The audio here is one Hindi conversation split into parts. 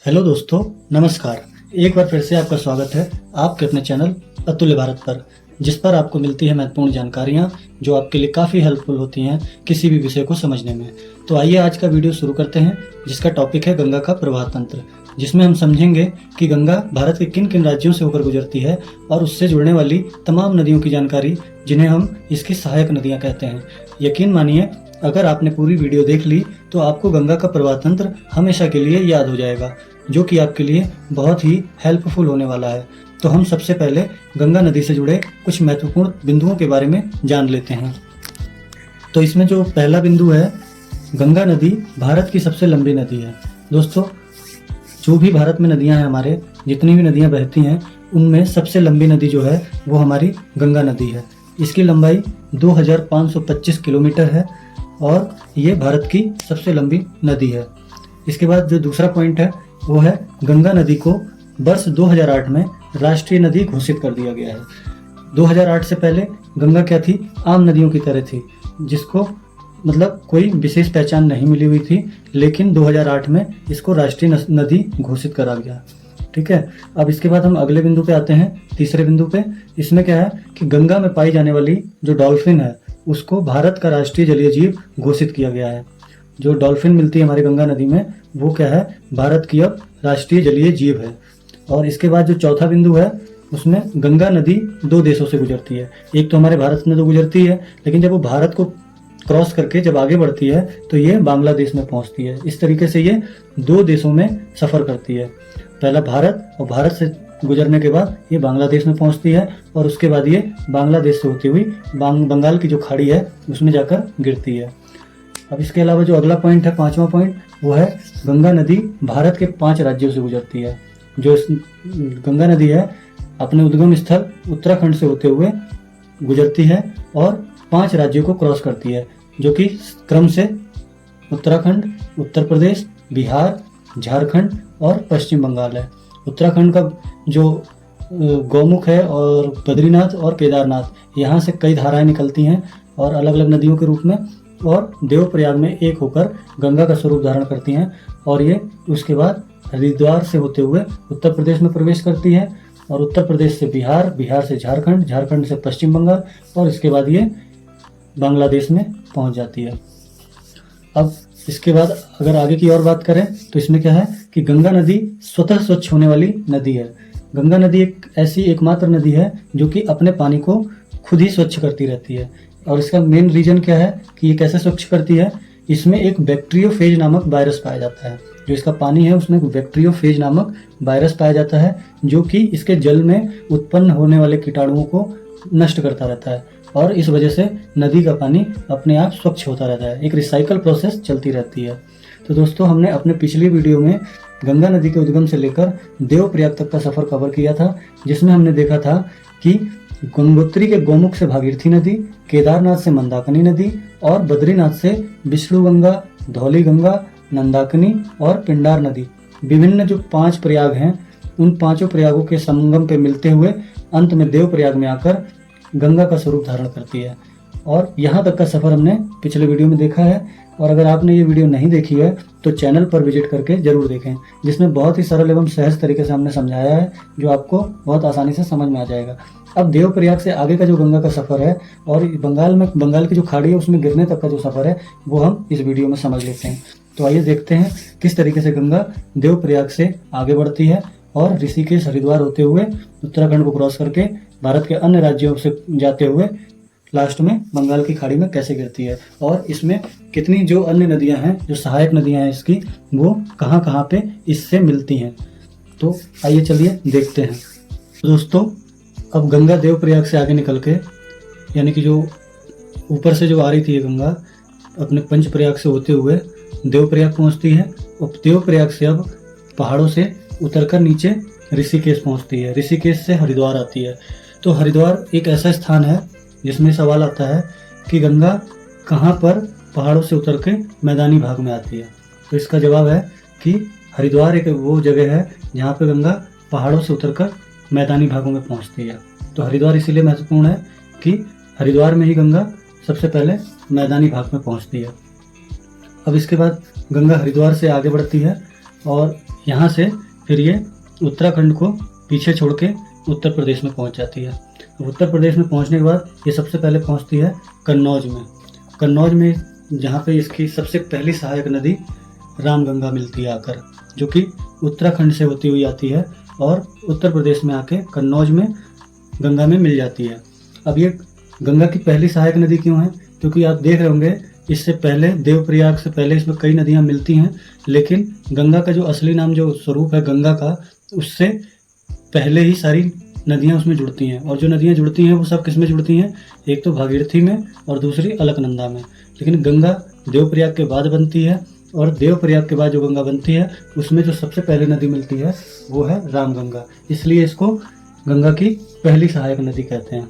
हेलो दोस्तों, नमस्कार। एक बार फिर से आपका स्वागत है आपके अपने चैनल अतुल्य भारत पर, जिस पर आपको मिलती है महत्वपूर्ण जानकारियाँ जो आपके लिए काफ़ी हेल्पफुल होती हैं किसी भी विषय को समझने में। तो आइए आज का वीडियो शुरू करते हैं, जिसका टॉपिक है गंगा का प्रवाह तंत्र, जिसमें हम समझेंगे कि गंगा भारत के किन किन राज्यों से होकर गुजरती है और उससे जुड़ने वाली तमाम नदियों की जानकारी, जिन्हें हम इसकी सहायक नदियाँ कहते हैं। यकीन मानिए, अगर आपने पूरी वीडियो देख ली तो आपको गंगा का प्रवाह तंत्र हमेशा के लिए याद हो जाएगा, जो कि आपके लिए बहुत ही हेल्पफुल होने वाला है। तो हम सबसे पहले गंगा नदी से जुड़े कुछ महत्वपूर्ण बिंदुओं के बारे में जान लेते हैं। तो इसमें जो पहला बिंदु है, गंगा नदी भारत की सबसे लंबी नदी है। दोस्तों, जो भी भारत में नदियां हैं, हमारे जितनी भी नदियां बहती हैं, उनमें सबसे लंबी नदी जो है वो हमारी गंगा नदी है। इसकी लंबाई 2525 किलोमीटर है और ये भारत की सबसे लंबी नदी है। इसके बाद जो दूसरा पॉइंट है वो है, गंगा नदी को वर्ष 2008 में राष्ट्रीय नदी घोषित कर दिया गया है। 2008 से पहले गंगा क्या थी? आम नदियों की तरह थी, जिसको मतलब कोई विशेष पहचान नहीं मिली हुई थी, लेकिन 2008 में इसको राष्ट्रीय नदी घोषित करा गया। ठीक है। अब इसके बाद हम अगले बिंदु पे आते हैं, तीसरे बिंदु पे। इसमें क्या है कि गंगा में पाई जाने वाली जो डॉल्फिन है उसको भारत का राष्ट्रीय जलीय जीव घोषित किया गया है। जो डॉल्फिन मिलती है हमारी गंगा नदी में, वो क्या है? भारत की अब राष्ट्रीय जलीय जीव है। और इसके बाद जो चौथा बिंदु है, उसमें गंगा नदी दो देशों से गुजरती है। एक तो हमारे भारत में तो गुजरती है, लेकिन जब वो भारत को क्रॉस करके जब आगे बढ़ती है तो ये बांग्लादेश में पहुंचती है। इस तरीके से ये दो देशों में सफर करती है। पहला भारत, और भारत से गुजरने के बाद ये बांग्लादेश में पहुंचती है, और उसके बाद ये बांग्लादेश से होती हुई बंगाल की जो खाड़ी है उसमें जाकर गिरती है। अब इसके अलावा जो अगला पॉइंट है, पांचवा पॉइंट, वो है गंगा नदी भारत के 5 राज्यों से गुजरती है। जो गंगा नदी है अपने उद्गम स्थल उत्तराखंड से होते हुए गुजरती है और 5 राज्यों को क्रॉस करती है, जो कि क्रम से उत्तराखंड, उत्तर प्रदेश, बिहार, झारखंड और पश्चिम बंगाल है। उत्तराखंड का जो गौमुख है और बद्रीनाथ और केदारनाथ, यहाँ से कई धाराएं निकलती हैं और अलग अलग नदियों के रूप में, और देवप्रयाग में एक होकर गंगा का स्वरूप धारण करती हैं। और ये उसके बाद हरिद्वार से होते हुए उत्तर प्रदेश में प्रवेश करती है, और उत्तर प्रदेश से बिहार, बिहार से झारखंड, झारखंड से पश्चिम बंगाल, और इसके बाद ये बांग्लादेश में पहुंच जाती है। अब इसके बाद अगर आगे की और बात करें तो इसमें क्या है कि गंगा नदी स्वतः स्वच्छ होने वाली नदी है। गंगा नदी एक ऐसी एकमात्र नदी है जो कि अपने पानी को खुद ही स्वच्छ करती रहती है। और इसका मेन रीजन क्या है कि ये कैसे स्वच्छ करती है? इसमें एक बैक्टीरियोफेज नामक वायरस पाया जाता है। जो इसका पानी है उसमें बैक्टीरियोफेज नामक वायरस पाया जाता है, जो कि इसके जल में उत्पन्न होने वाले कीटाणुओं को नष्ट करता रहता है, और इस वजह से नदी का पानी अपने आप स्वच्छ होता रहता है। एक रिसाइकल प्रोसेस चलती रहती है। तो दोस्तों, हमने अपने पिछली वीडियो में गंगा नदी के उद्गम से लेकर देवप्रयाग तक का सफर कवर किया था, जिसमें हमने देखा था कि गंगोत्री के गौमुख से भागीरथी नदी, केदारनाथ से मंदाकिनी नदी, और बद्रीनाथ से विष्णु गंगा, धौली गंगा, नंदाकिनी और पिंडार नदी, विभिन्न जो 5 प्रयाग हैं, उन 5 प्रयागों के संगम पे मिलते हुए अंत में देवप्रयाग में आकर गंगा का स्वरूप धारण करती है। और यहाँ तक का सफर हमने पिछले वीडियो में देखा है। और अगर आपने ये वीडियो नहीं देखी है तो चैनल पर विजिट करके जरूर देखें, जिसमें बहुत ही सरल एवं सहज तरीके से हमने समझाया है, जो आपको बहुत आसानी से समझ में आ जाएगा। अब देवप्रयाग से आगे का जो गंगा का सफर है और बंगाल की जो खाड़ी है उसमें गिरने तक का जो सफर है, वो हम इस वीडियो में समझ लेते हैं। तो आइए देखते हैं किस तरीके से गंगा देवप्रयाग से आगे बढ़ती है और ऋषिकेश, हरिद्वार होते हुए उत्तराखंड को क्रॉस करके भारत के अन्य राज्यों से जाते हुए लास्ट में बंगाल की खाड़ी में कैसे गिरती है, और इसमें कितनी जो अन्य नदियां हैं, जो सहायक नदियां हैं इसकी, वो कहाँ कहाँ पे इससे मिलती हैं। तो आइए चलिए देखते हैं। दोस्तों, अब गंगा देवप्रयाग से आगे निकल के, यानी कि जो ऊपर से जो आ रही थी ये गंगा अपने पंचप्रयाग से होते हुए देवप्रयाग पहुंचती है, और देवप्रयाग से अब पहाड़ों से उतरकर नीचे ऋषिकेश पहुंचती है। ऋषिकेश से हरिद्वार आती है। तो हरिद्वार एक ऐसा स्थान है जिसमें सवाल आता है कि गंगा कहाँ पर पहाड़ों से उतर के मैदानी भाग में आती है। तो इसका जवाब है कि हरिद्वार एक वो जगह है जहाँ पे गंगा पहाड़ों से उतरकर मैदानी भागों में पहुँचती है। तो हरिद्वार इसीलिए महत्वपूर्ण है कि हरिद्वार में ही गंगा सबसे पहले मैदानी भाग में पहुँचती है। अब इसके बाद गंगा हरिद्वार से आगे बढ़ती है और यहाँ से फिर ये उत्तराखंड को पीछे छोड़ के उत्तर प्रदेश में पहुँच जाती है। उत्तर प्रदेश में पहुँचने के बाद ये सबसे पहले पहुँचती है कन्नौज में। कन्नौज में जहाँ पे इसकी सबसे पहली सहायक नदी रामगंगा मिलती है आकर, जो कि उत्तराखंड से होती हुई आती है और उत्तर प्रदेश में आके कन्नौज में गंगा में मिल जाती है। अब ये गंगा की पहली सहायक नदी क्यों है? क्योंकि आप देख रहे होंगे इससे पहले देवप्रयाग से पहले इसमें कई नदियाँ मिलती हैं, लेकिन गंगा का जो असली नाम जो स्वरूप है गंगा का, उससे पहले ही सारी नदियाँ उसमें जुड़ती हैं। और जो नदियाँ जुड़ती हैं वो सब किस में जुड़ती हैं? एक तो भागीरथी में और दूसरी अलकनंदा में। लेकिन गंगा देवप्रयाग के बाद बनती है और देवप्रयाग के बाद जो गंगा बनती है उसमें जो सबसे पहले नदी मिलती है वो है रामगंगा। इसलिए इसको गंगा की पहली सहायक नदी कहते हैं।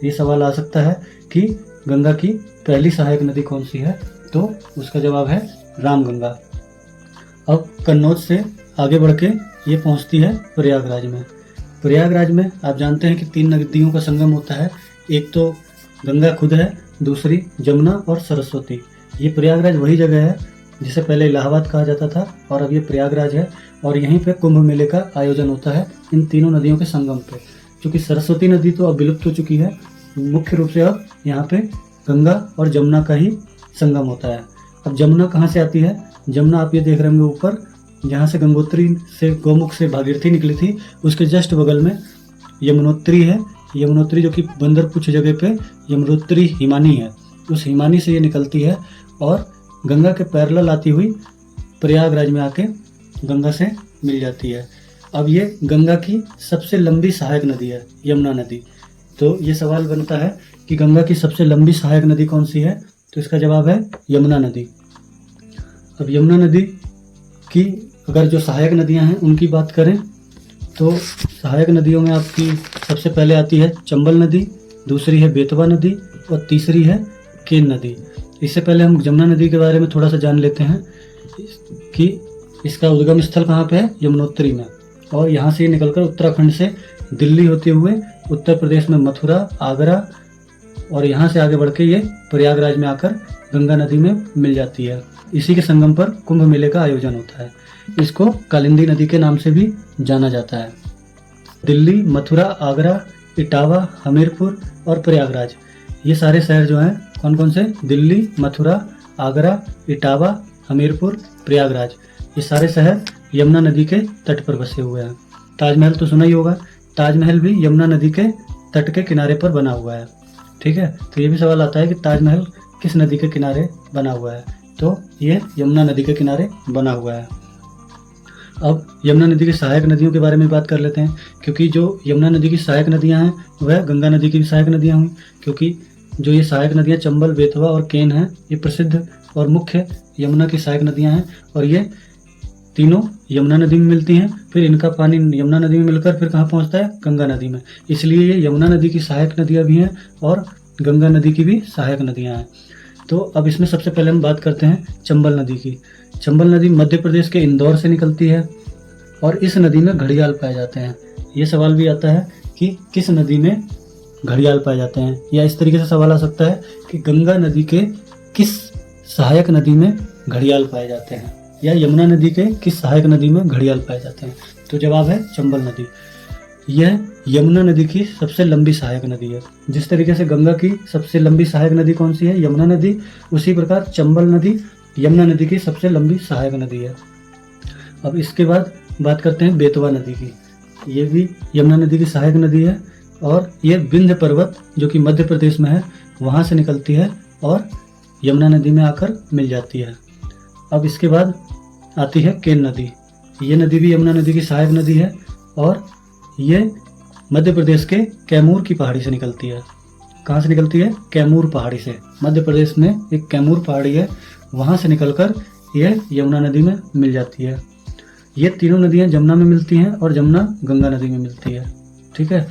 ये सवाल आ सकता है कि गंगा की पहली सहायक नदी कौन सी है, तो उसका जवाब है रामगंगा। अब कन्नौज से आगे बढ़ के ये पहुंचती है प्रयागराज में। प्रयागराज में आप जानते हैं कि 3 नदियों का संगम होता है। एक तो गंगा खुद है, दूसरी जमुना और सरस्वती। ये प्रयागराज वही जगह है जिसे पहले इलाहाबाद कहा जाता था और अब ये प्रयागराज है, और यहीं पे कुंभ मेले का आयोजन होता है इन तीनों नदियों के संगम पे। क्योंकि सरस्वती नदी तो अब विलुप्त हो चुकी है, मुख्य रूप से अब यहाँ पे गंगा और जमुना का ही संगम होता है। अब जमुना कहाँ से आती है? जमुना आप ये देख रहे होंगे ऊपर, जहाँ से गंगोत्री से गौमुख से भागीरथी निकली थी उसके जस्ट बगल में यमुनोत्री है। यमुनोत्री जो कि बंदरपुछ जगह पे यमुनोत्री हिमानी है, उस हिमानी से ये निकलती है और गंगा के पैरेलल आती हुई प्रयागराज में आके गंगा से मिल जाती है। अब ये गंगा की सबसे लंबी सहायक नदी है यमुना नदी। तो ये सवाल बनता है कि गंगा की सबसे लंबी सहायक नदी कौन सी है, तो इसका जवाब है यमुना नदी। अब यमुना नदी की अगर जो सहायक नदियां हैं उनकी बात करें तो सहायक नदियों में आपकी सबसे पहले आती है चंबल नदी, दूसरी है बेतवा नदी और तीसरी है केन नदी। इससे पहले हम जमुना नदी के बारे में थोड़ा सा जान लेते हैं कि इसका उद्गम स्थल कहाँ पे है, यमुनोत्री में। और यहाँ से निकलकर उत्तराखंड से दिल्ली होते हुए उत्तर प्रदेश में मथुरा, आगरा और यहाँ से आगे बढ़ के ये प्रयागराज में आकर गंगा नदी में मिल जाती है। इसी के संगम पर कुंभ मेले का आयोजन होता है। इसको कालिंदी नदी के नाम से भी जाना जाता है। दिल्ली, मथुरा, आगरा, इटावा, हमीरपुर और प्रयागराज, ये सारे शहर जो हैं कौन कौन से? दिल्ली, मथुरा, आगरा, इटावा, हमीरपुर, प्रयागराज, ये सारे शहर यमुना नदी के तट पर बसे हुए हैं। ताजमहल तो सुना ही होगा, ताजमहल भी यमुना नदी के तट के किनारे पर बना हुआ है। ठीक है, तो ये भी सवाल आता है कि ताजमहल किस नदी के किनारे बना हुआ है, तो ये यमुना नदी के किनारे बना हुआ है। अब यमुना नदी की सहायक नदियों के बारे में बात कर लेते हैं, क्योंकि जो यमुना नदी की सहायक नदियां हैं वह गंगा नदी की भी सहायक नदियां हुई। क्योंकि जो ये सहायक नदियां चंबल, बेतवा और केन हैं, ये प्रसिद्ध और मुख्य यमुना की सहायक नदियां हैं और ये तीनों यमुना नदी में मिलती हैं। फिर इनका पानी यमुना नदी में मिलकर फिर कहाँ पहुँचता है? गंगा नदी में। इसलिए ये यमुना नदी की सहायक नदियाँ भी हैं और गंगा नदी की भी सहायक नदियाँ हैं। तो अब इसमें सबसे पहले हम बात करते हैं चंबल नदी की। चंबल नदी मध्य प्रदेश के इंदौर से निकलती है और इस नदी में घड़ियाल पाए जाते हैं। ये सवाल भी आता है कि किस नदी में घड़ियाल पाए जाते हैं, या इस तरीके से सवाल आ सकता है कि गंगा नदी के किस सहायक नदी में घड़ियाल पाए जाते हैं, या यमुना नदी के किस सहायक नदी में घड़ियाल पाए जाते हैं। तो जवाब है चंबल नदी। यह यमुना नदी की सबसे लंबी सहायक नदी है। जिस तरीके से गंगा की सबसे लंबी सहायक नदी कौन सी है? यमुना नदी। उसी प्रकार चंबल नदी यमुना नदी की सबसे लंबी सहायक नदी है। अब इसके बाद बात करते हैं बेतवा नदी की। ये भी यमुना नदी की सहायक नदी है और ये विंध्य पर्वत जो कि मध्य प्रदेश में है वहाँ से निकलती है और यमुना नदी में आकर मिल जाती है। अब इसके बाद आती है केन नदी। ये नदी भी यमुना नदी की सहायक नदी है और ये मध्य प्रदेश के कैमूर की पहाड़ी से निकलती है। कहाँ से निकलती है? कैमूर पहाड़ी से। मध्य प्रदेश में एक कैमूर पहाड़ी है, वहाँ से निकलकर यह यमुना नदी में मिल जाती है। ये तीनों नदियाँ जमुना में मिलती हैं और जमुना गंगा नदी में मिलती है। ठीक है,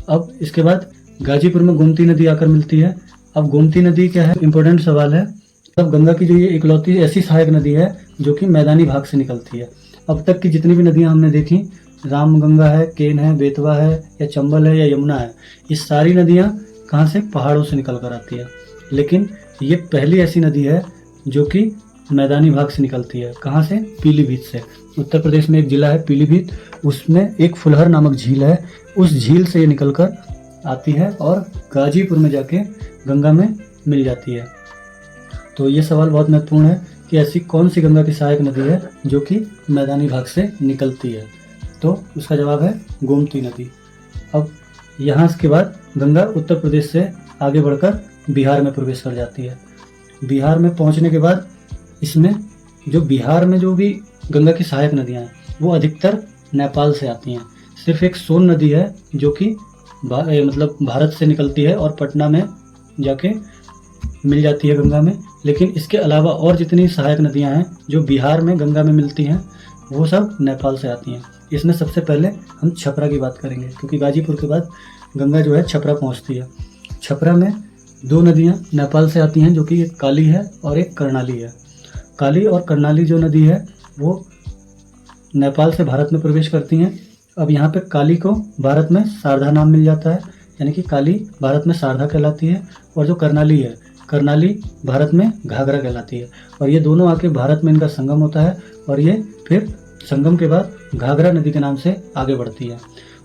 अब इसके बाद गाजीपुर में गोमती नदी आकर मिलती है। अब गोमती नदी क्या है? इम्पोर्टेंट सवाल है। अब गंगा की जो ये इकलौती ऐसी सहायक नदी है जो कि मैदानी भाग से निकलती है। अब तक की जितनी भी नदियाँ हमने देखी, राम गंगा है, केन है, बेतवा है, या चंबल है, या यमुना है, ये सारी नदियाँ कहाँ से? पहाड़ों से निकल कर आती है। लेकिन ये पहली ऐसी नदी है जो कि मैदानी भाग से निकलती है। कहाँ से? पीलीभीत से। उत्तर प्रदेश में एक जिला है पीलीभीत, उसमें एक फुलहर नामक झील है। उस झील से ये निकलकर आती है और गाजीपुर में जाके गंगा में मिल जाती है। तो ये सवाल बहुत महत्वपूर्ण है कि ऐसी कौन सी गंगा की सहायक नदी है जो कि मैदानी भाग से निकलती है। तो उसका जवाब है गोमती नदी। अब यहाँ के बाद गंगा उत्तर प्रदेश से आगे बढ़कर बिहार में प्रवेश कर जाती है। बिहार में पहुँचने के बाद इसमें जो बिहार में जो भी गंगा की सहायक नदियाँ हैं वो अधिकतर नेपाल से आती हैं। सिर्फ एक सोन नदी है जो कि मतलब भारत से निकलती है और पटना में जाके मिल जाती है गंगा में। लेकिन इसके अलावा और जितनी सहायक नदियां हैं जो बिहार में गंगा में मिलती हैं वो सब नेपाल से आती हैं। इसमें सबसे पहले हम छपरा की बात करेंगे, क्योंकि गाजीपुर के बाद गंगा जो है छपरा पहुंचती है। छपरा में दो नदियां नेपाल से आती हैं जो कि एक काली है और एक कर्णाली है। काली और कर्णाली जो नदी है वो नेपाल से भारत में प्रवेश करती हैं। अब यहाँ पे काली को भारत में शारदा नाम मिल जाता है, यानी कि काली भारत में शारदा कहलाती है। और जो कर्णाली है, कर्णाली भारत में घाघरा कहलाती है। और ये दोनों आके भारत में इनका संगम होता है और ये फिर संगम के बाद घाघरा नदी के नाम से आगे बढ़ती है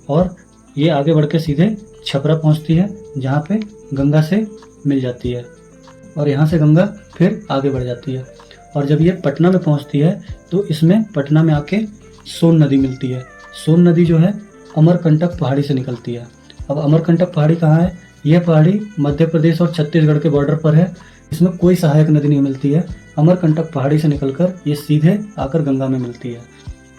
और ये आगे बढ़ के सीधे छपरा पहुंचती है, जहाँ पे गंगा से मिल जाती है और यहाँ से गंगा फिर आगे बढ़ जाती है। और जब ये पटना में पहुंचती है तो इसमें पटना में आके सोन नदी मिलती है। सोन नदी जो है अमरकंटक पहाड़ी से निकलती है। अब अमरकंटक पहाड़ी कहाँ है? यह पहाड़ी मध्य प्रदेश और छत्तीसगढ़ के बॉर्डर पर है। इसमें कोई सहायक नदी नहीं मिलती है। अमरकंटक पहाड़ी से निकलकर ये सीधे आकर गंगा में मिलती है।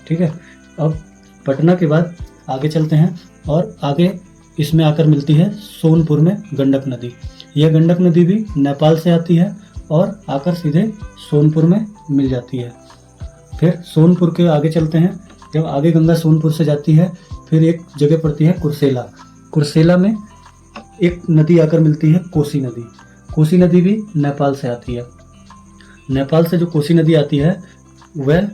ठीक है, अब पटना के बाद आगे चलते हैं और आगे इसमें आकर मिलती है सोनपुर में गंडक नदी। यह गंडक नदी भी नेपाल से आती है और आकर सीधे सोनपुर में मिल जाती है। फिर सोनपुर के आगे चलते हैं। जब आगे गंगा सोनपुर से जाती है फिर एक जगह पड़ती है कुर्सेला। कुर्सेला में एक नदी आकर मिलती है कोसी नदी। कोसी नदी भी नेपाल से आती है। नेपाल से जो कोसी नदी आती है वह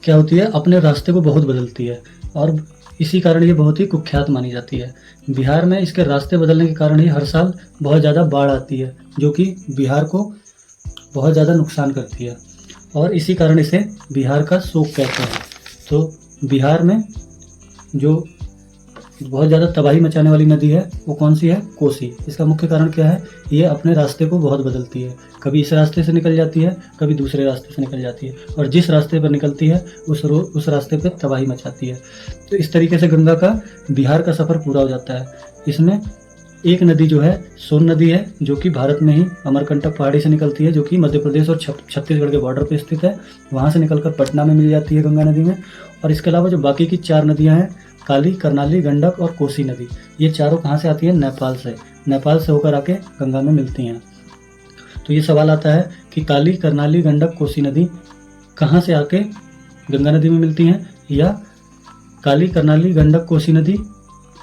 क्या होती है, अपने रास्ते को बहुत बदलती है और इसी कारण ये बहुत ही कुख्यात मानी जाती है। बिहार में इसके रास्ते बदलने के कारण ही हर साल बहुत ज़्यादा बाढ़ आती है, जो कि बिहार को बहुत ज़्यादा नुकसान करती है और इसी कारण इसे बिहार का शोक कहते हैं। तो बिहार में जो बहुत ज़्यादा तबाही मचाने वाली नदी है वो कौन सी है? कोसी। इसका मुख्य कारण क्या है? ये अपने रास्ते को बहुत बदलती है। कभी इस रास्ते से निकल जाती है, कभी दूसरे रास्ते से निकल जाती है और जिस रास्ते पर निकलती है उस रास्ते पर तबाही मचाती है। तो इस तरीके से गंगा का बिहार का सफ़र पूरा हो जाता है। इसमें एक नदी जो है सोन नदी है, जो कि भारत में ही अमरकंटक पहाड़ी से निकलती है, जो कि मध्य प्रदेश और छत्तीसगढ़ के बॉर्डर पर स्थित है। वहाँ से निकलकर पटना में मिल जाती है गंगा नदी में। और इसके अलावा जो बाकी की 4 नदियाँ हैं, काली, कर्णाली, गंडक और कोसी नदी, ये चारों कहाँ से आती है? नेपाल से। नेपाल से होकर आके गंगा में मिलती हैं। तो ये सवाल आता है कि काली, कर्णाली, गंडक, कोसी नदी कहाँ से आके गंगा नदी में मिलती हैं, या काली, कर्णाली, गंडक, कोसी नदी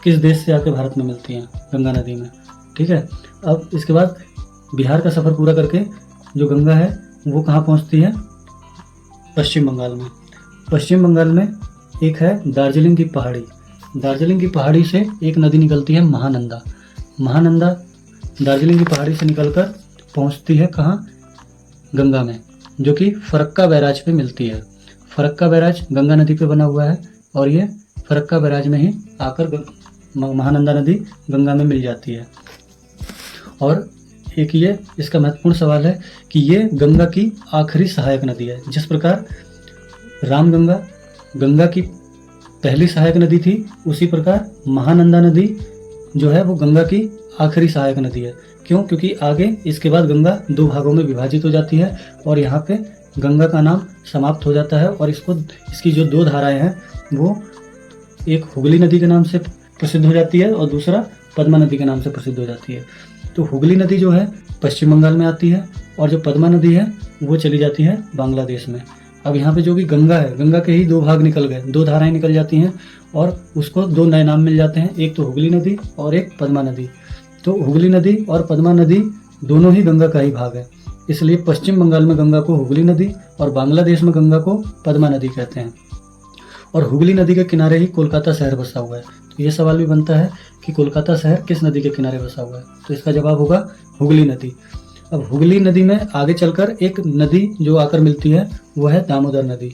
किस देश से आके भारत में मिलती हैं गंगा नदी में। ठीक है, अब इसके बाद बिहार का सफ़र पूरा करके जो गंगा है वो कहाँ पहुँचती है? पश्चिम बंगाल में। पश्चिम बंगाल में एक है दार्जिलिंग की पहाड़ी। दार्जिलिंग की पहाड़ी से एक नदी निकलती है महानंदा। महानंदा दार्जिलिंग की पहाड़ी से निकलकर पहुंचती है कहाँ? गंगा में, जो कि फरक्का बैराज पे मिलती है। फरक्का बैराज गंगा नदी पे बना हुआ है और ये फरक्का बैराज में ही आकर महानंदा नदी गंगा में मिल जाती है। और एक ये इसका महत्वपूर्ण सवाल है कि ये गंगा की आखिरी सहायक नदी है। जिस प्रकार रामगंगा गंगा की पहली सहायक नदी थी, उसी प्रकार महानंदा नदी जो है वो गंगा की आखिरी सहायक नदी है। क्यों? क्योंकि आगे इसके बाद गंगा 2 भागों में विभाजित हो जाती है और यहाँ पे गंगा का नाम समाप्त हो जाता है और इसकी जो 2 धाराएं हैं वो एक हुगली नदी के नाम से प्रसिद्ध हो जाती है और दूसरा पद्मा नदी के नाम से प्रसिद्ध हो जाती है। तो हुगली नदी जो है पश्चिम बंगाल में आती है और जो पद्मा नदी है वो चली जाती है बांग्लादेश में। अब यहाँ पे जो भी गंगा है, गंगा के ही 2 भाग निकल गए, 2 धाराएं निकल जाती हैं और उसको 2 नए नाम मिल जाते हैं, एक तो हुगली नदी और एक पद्मा नदी। तो हुगली नदी और पद्मा नदी दोनों ही गंगा का ही भाग है, इसलिए पश्चिम बंगाल में गंगा को हुगली नदी और बांग्लादेश में गंगा को पद्मा नदी कहते हैं। और हुगली नदी के किनारे ही कोलकाता शहर बसा हुआ है। तो ये सवाल भी बनता है कि कोलकाता शहर किस नदी के किनारे बसा हुआ है? तो इसका जवाब होगा हुगली नदी। अब हुगली नदी में आगे चलकर एक नदी जो आकर मिलती है वो है दामोदर नदी।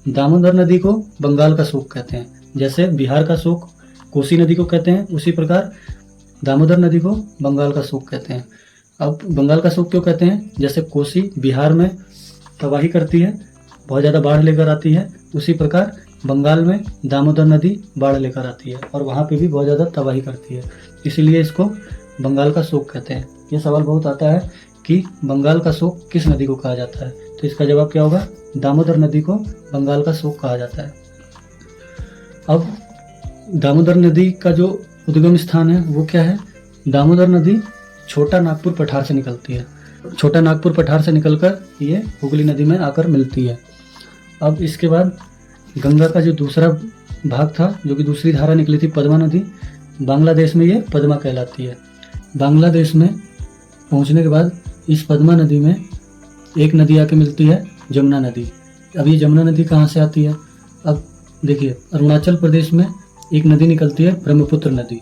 दामोदर नदी को बंगाल का शोक कहते हैं। जैसे बिहार का शोक कोसी नदी को कहते हैं, उसी प्रकार दामोदर नदी को बंगाल का शोक कहते हैं। अब बंगाल का शोक क्यों कहते हैं? जैसे कोसी बिहार में तबाही करती है, बहुत ज़्यादा बाढ़ लेकर आती है, उसी प्रकार बंगाल में दामोदर नदी बाढ़ लेकर आती है और वहाँ पे भी बहुत ज़्यादा तबाही करती है, इसीलिए इसको बंगाल का शोक कहते हैं। ये सवाल बहुत आता है कि बंगाल का शोक किस नदी को कहा जाता है, तो इसका जवाब क्या होगा? दामोदर नदी को बंगाल का शोक कहा जाता है। अब दामोदर नदी का जो उद्गम स्थान है वो क्या है? दामोदर नदी छोटा नागपुर पठार से निकलती है। छोटा नागपुर पठार से निकलकर ये हुगली नदी में आकर मिलती है। अब इसके बाद गंगा का जो दूसरा भाग था, जो कि दूसरी धारा निकली थी, पद्मा नदी, बांग्लादेश में ये पद्मा कहलाती है। बांग्लादेश में पहुंचने के बाद इस पद्मा नदी में एक नदी आके मिलती है, जमुना नदी। अब ये जमुना नदी कहाँ से आती है? अब देखिए, अरुणाचल प्रदेश में एक नदी निकलती है, ब्रह्मपुत्र नदी।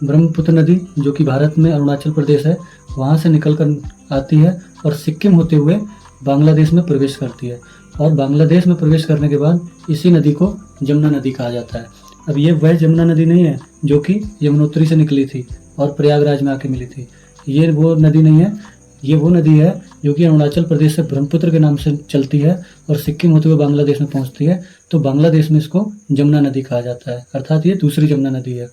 ब्रह्मपुत्र नदी जो कि भारत में अरुणाचल प्रदेश है, वहाँ से निकल कर आती है और सिक्किम होते हुए बांग्लादेश में प्रवेश करती है। और बांग्लादेश में प्रवेश करने के बाद इसी नदी को जमुना नदी कहा जाता है। अब ये वह जमुना नदी नहीं है जो कि यमुनोत्री से निकली थी और प्रयागराज में आके मिली थी। ये वो नदी नहीं है, ये वो नदी है जो कि अरुणाचल प्रदेश से ब्रह्मपुत्र के नाम से चलती है और सिक्किम होते हुए बांग्लादेश में पहुंचती है। तो बांग्लादेश में इसको जमुना नदी कहा जाता है, अर्थात ये दूसरी जमुना नदी है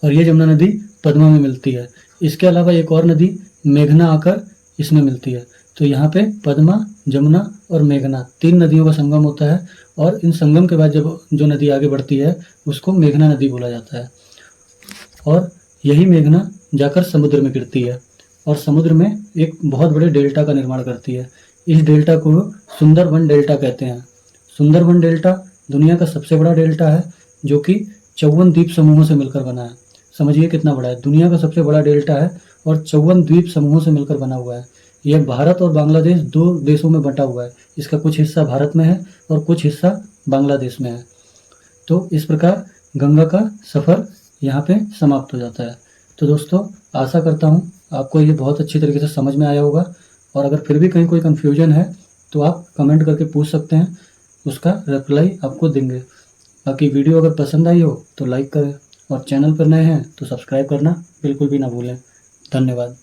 और ये जमुना नदी पद्मा में मिलती है। इसके अलावा एक और नदी मेघना आकर इसमें मिलती है। तो यहाँ पे पद्मा, जमुना और मेघना 3 नदियों का संगम होता है और इन संगम के बाद जब जो नदी आगे बढ़ती है उसको मेघना नदी बोला जाता है। और यही मेघना जाकर समुद्र में गिरती है और समुद्र में एक बहुत बड़े डेल्टा का निर्माण करती है। इस डेल्टा को सुंदरबन डेल्टा कहते हैं। सुंदरबन डेल्टा दुनिया का सबसे बड़ा डेल्टा है जो कि 54 द्वीप समूहों से मिलकर बना है। समझिए कितना बड़ा है, दुनिया का सबसे बड़ा डेल्टा है और 54 द्वीप समूहों से मिलकर बना हुआ है। यह भारत और बांग्लादेश 2 देशों में बंटा हुआ है। इसका कुछ हिस्सा भारत में है और कुछ हिस्सा बांग्लादेश में है। तो इस प्रकार गंगा का सफ़र यहाँ पे समाप्त हो जाता है। तो दोस्तों, आशा करता हूँ आपको ये बहुत अच्छी तरीके से समझ में आया होगा और अगर फिर भी कहीं कोई कन्फ्यूजन है तो आप कमेंट करके पूछ सकते हैं, उसका रिप्लाई आपको देंगे। बाकी वीडियो अगर पसंद आई हो तो लाइक करें और चैनल पर नए हैं तो सब्सक्राइब करना बिल्कुल भी ना भूलें। धन्यवाद।